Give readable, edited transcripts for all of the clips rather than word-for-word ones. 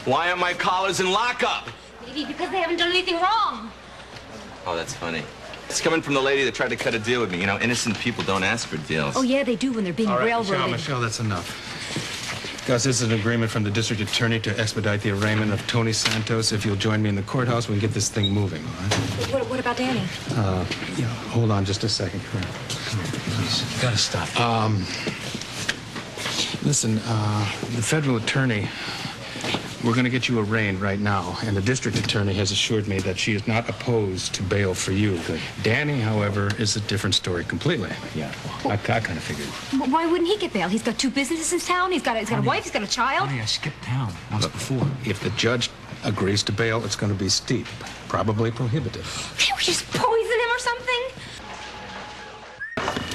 Why aren't my collars in lockup? Maybe because they haven't done anything wrong. Oh, that's funny. It's coming from the lady that tried to cut a deal with me. You know, innocent people don't ask for deals. Oh, yeah, they do when they're being railroaded. Michelle, that's enough. Gus, this is an agreement from the district attorney to expedite the arraignment of Tony Santos. If you'll join me in the courthouse, we can get this thing moving, all right? What about Danny? Hold on just a second. Come here. Please, you gotta stop. Listen, the federal attorney, we're gonna get you arraigned right now, and the district attorney has assured me that she is not opposed to bail for you. Good. Danny, however, is a different story completely. Yeah, I kind of figured. Why wouldn't he get bail? He's got 2 businesses in town. He's got a wife. He's got a child. Honey, I skipped town once before. If the judge agrees to bail, it's gonna be steep, probably prohibitive. Can't we just poison him or something?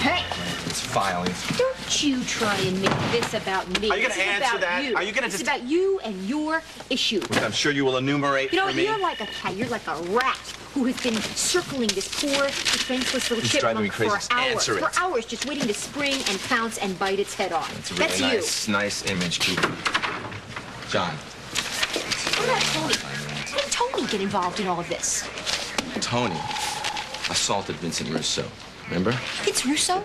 Hey! It's filing. Don't you try and make this about me. Are you going to answer that? You. Are you going to It's just... about you and your issue. Which I'm sure you will enumerate You know, for me. you're like a cat. You're like a rat who has been circling this poor, defenseless little It's driving me chipmunk crazy. for hours. Answer it. For hours, just waiting to spring and pounce and bite its head off. It's a really nice image, Cooper. John. What about Tony? How did Tony get involved in all of this? Tony assaulted Vincent Russo. Remember? It's Russo?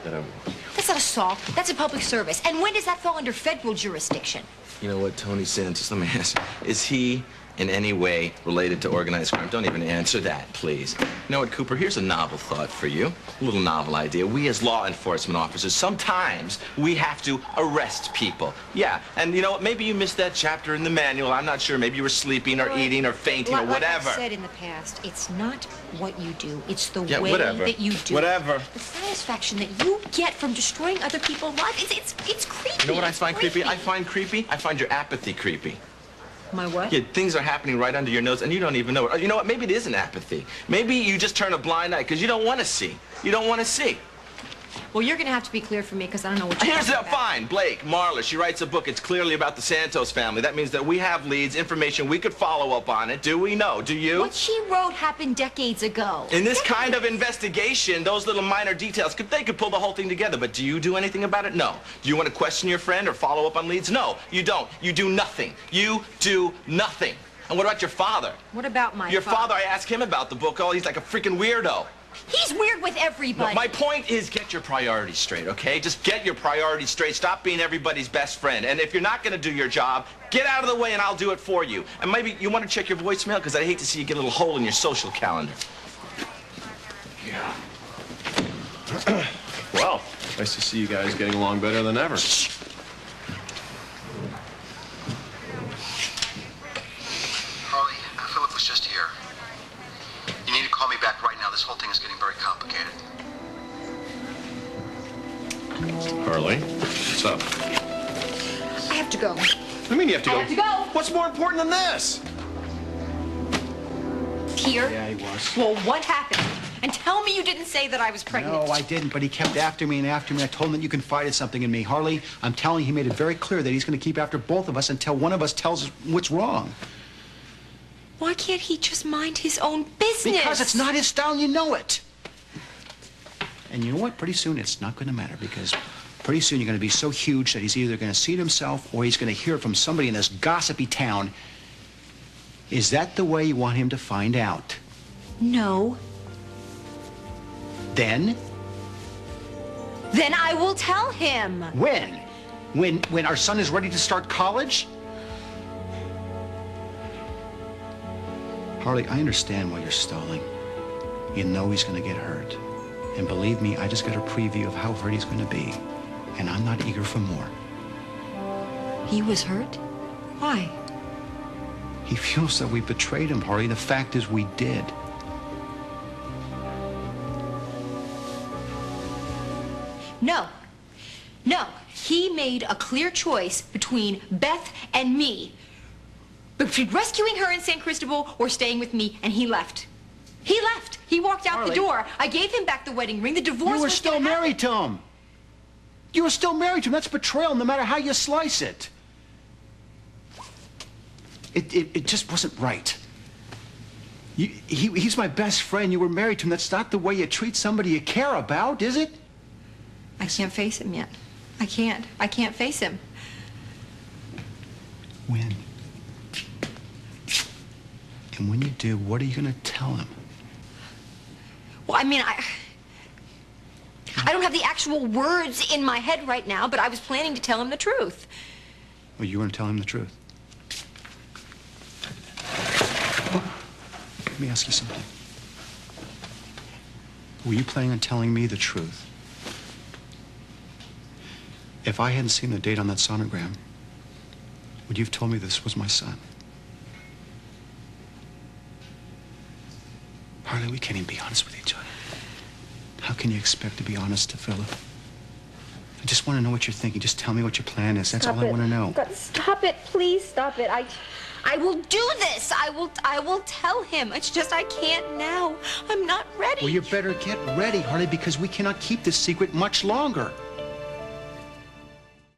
That's not assault. That's a public service. And when does that fall under federal jurisdiction? You know what, Tony Santos, let me ask, is he in any way related to organized crime? Don't even answer that, please. You know what, Cooper, here's a novel thought for you. A little novel idea. We as law enforcement officers, sometimes we have to arrest people. Yeah, and you know what, maybe you missed that chapter in the manual. I'm not sure. Maybe you were sleeping or eating or fainting or whatever. Like I've said in the past, it's not what you do. It's the way whatever. that you do Whatever. it. The satisfaction that you get from destroying other people's lives, it's creepy. You know what I find creepy? I find your apathy creepy. My what? Yeah, things are happening right under your nose, and you don't even know it. You know what? Maybe it isn't apathy. Maybe you just turn a blind eye because you don't want to see. You don't want to see. Well, you're going to have to be clear for me because I don't know what you're Here's talking that about. fine. Blake, Marla, she writes a book. It's clearly about the Santos family. That means that we have leads, information. We could follow up on it. Do we know? Do you? What she wrote happened decades ago. In this kind of investigation, those little minor details, they could pull the whole thing together. But do you do anything about it? No. Do you want to question your friend or follow up on leads? No, you don't. You do nothing. You do nothing. And what about your father? What about my Your father, I asked him about the book. Oh, he's like a freaking weirdo. He's weird with everybody. No, my point is get your priorities straight, okay? Just get your priorities straight. Stop being everybody's best friend. And if you're not going to do your job, get out of the way and I'll do it for you. And maybe you want to check your voicemail because I'd hate to see you get a little hole in your social calendar. Yeah. Well, nice to see you guys getting along better than ever. Harley, Philip was just here. You need to call me back right now. This whole thing is getting very complicated. Harley, what's up? I have to go. What do you mean you have to go? I have to go. What's more important than this? Here? Yeah, he was. Well, what happened? And tell me you didn't say that I was pregnant. No, I didn't, but he kept after me and after me. I told him that you confided something in me. Harley, I'm telling you, he made it very clear that he's going to keep after both of us until one of us tells us what's wrong. Why can't he just mind his own business? Because it's not his style, and you know it. And you know what? Pretty soon it's not going to matter because pretty soon you're going to be so huge that he's either going to see it himself or he's going to hear it from somebody in this gossipy town. Is that the way you want him to find out? No. Then? Then I will tell him. When? When our son is ready to start college? Harley, I understand why you're stalling. You know he's going to get hurt. And believe me, I just got a preview of how hurt he's going to be. And I'm not eager for more. He was hurt? Why? He feels that we betrayed him, Harley. The fact is we did. No. No. He made a clear choice between Beth and me. Between rescuing her in San Cristobal or staying with me, and he left. He left. He walked out Harley. the door. I gave him back the wedding ring. The divorce You were was still gonna happen. married to him. You were still married to him. That's betrayal, no matter how you slice it. It just wasn't right. He's my best friend. You were married to him. That's not the way you treat somebody you care about, is it? I can't face him yet. I can't. I can't face him. When? And when you do, what are you going to tell him? Well, I mean, I don't have the actual words in my head right now, but I was planning to tell him the truth. Well, you want to tell him the truth? Let me ask you something. Were you planning on telling me the truth? If I hadn't seen the date on that sonogram, would you have told me this was my son? Harley, we can't even be honest with each other. How can you expect to be honest to Philip? I just want to know what you're thinking. Just tell me what your plan is. That's all I want to know. Stop it, please stop it. I will do this. I will tell him. It's just I can't now. I'm not ready. Well, you better get ready, Harley, because we cannot keep this secret much longer.